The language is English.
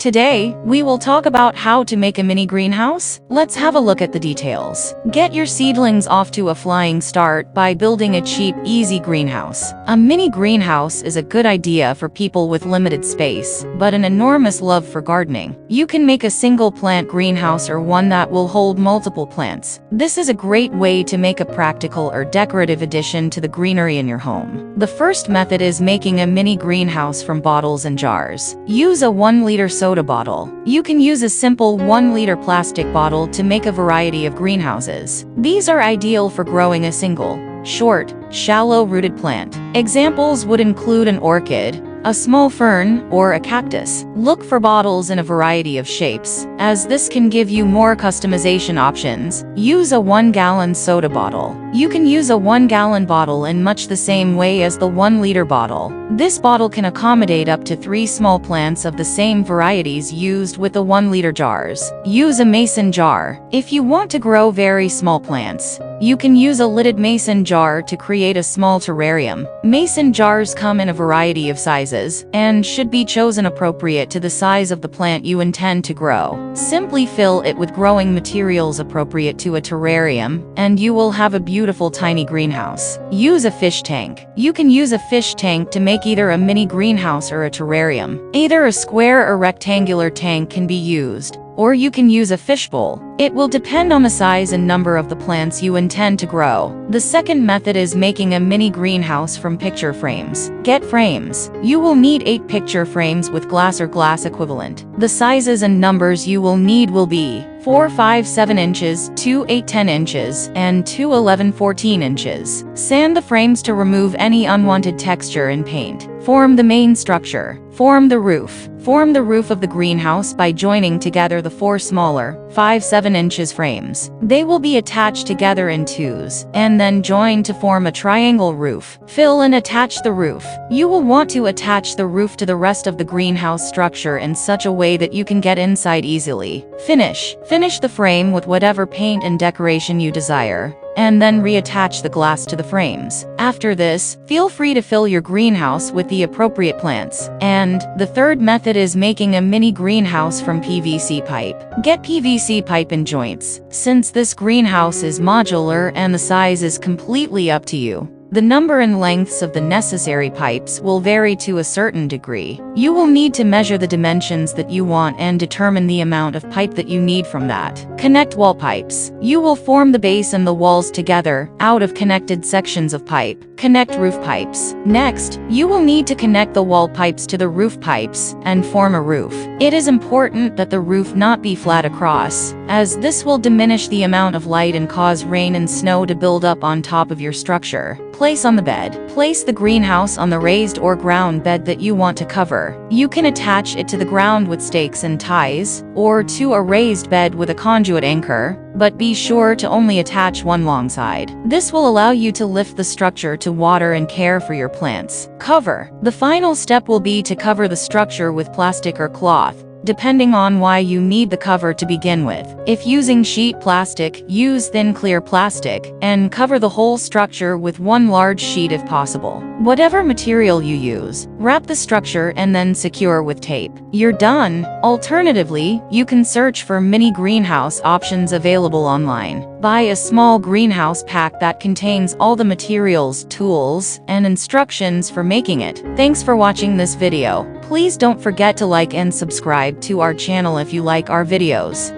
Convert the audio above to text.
Today, we will talk about how to make a mini greenhouse. Let's have a look at the details. Get your seedlings off to a flying start by building a cheap, easy greenhouse. A mini greenhouse is a good idea for people with limited space, but an enormous love for gardening. You can make a single plant greenhouse or one that will hold multiple plants. This is a great way to make a practical or decorative addition to the greenery in your home. The first method is making a mini greenhouse from bottles and jars. Use a 1-liter soda bottle. You can use a simple 1-liter plastic bottle to make a variety of greenhouses. These are ideal for growing a single, short, shallow-rooted plant. Examples would include an orchid, a small fern, or a cactus. Look for bottles in a variety of shapes, as this can give you more customization options. Use a 1-gallon soda bottle. You can use a 1-gallon bottle in much the same way as the 1-liter bottle. This bottle can accommodate up to 3 small plants of the same varieties used with the 1-liter jars. Use a mason jar. If you want to grow very small plants, you can use a lidded mason jar to create a small terrarium. Mason jars come in a variety of sizes and should be chosen appropriate to the size of the plant you intend to grow. Simply fill it with growing materials appropriate to a terrarium, and you will have a beautiful tiny greenhouse. Use a fish tank. You can use a fish tank to make either a mini greenhouse or a terrarium. Either a square or rectangular tank can be used, or you can use a fishbowl. It will depend on the size and number of the plants you intend to grow. The second method is making a mini greenhouse from picture frames. Get frames. You will need 8 picture frames with glass or glass equivalent. The sizes and numbers you will need will be 4, 5, 7 inches, 2, 8, 10 inches, and 2, 11, 14 inches. Sand the frames to remove any unwanted texture and paint. Form the main structure. Form the roof. Form the roof of the greenhouse by joining together the 4 smaller, 5, 7 inches frames. They will be attached together in twos, and then joined to form a triangle roof. Fill and attach the roof. You will want to attach the roof to the rest of the greenhouse structure in such a way that you can get inside easily. Finish the frame with whatever paint and decoration you desire, and then reattach the glass to the frames. After this, feel free to fill your greenhouse with the appropriate plants. And the third method is making a mini greenhouse from PVC pipe. Get PVC pipe in joints. Since this greenhouse is modular and the size is completely up to you, the number and lengths of the necessary pipes will vary to a certain degree. You will need to measure the dimensions that you want and determine the amount of pipe that you need from that. Connect wall pipes. You will form the base and the walls together out of connected sections of pipe. Connect roof pipes. Next, you will need to connect the wall pipes to the roof pipes and form a roof. It is important that the roof not be flat across, as this will diminish the amount of light and cause rain and snow to build up on top of your structure. Place on the bed. Place the greenhouse on the raised or ground bed that you want to cover. You can attach it to the ground with stakes and ties, or to a raised bed with a conduit anchor, but be sure to only attach one long side. This will allow you to lift the structure to water and care for your plants. Cover. The final step will be to cover the structure with plastic or cloth, depending on why you need the cover to begin with. If using sheet plastic, use thin clear plastic, and cover the whole structure with one large sheet if possible. Whatever material you use, wrap the structure and then secure with tape. You're done. Alternatively, you can search for mini greenhouse options available online. Buy a small greenhouse pack that contains all the materials, tools, and instructions for making it. Thanks for watching this video. Please don't forget to like and subscribe to our channel if you like our videos.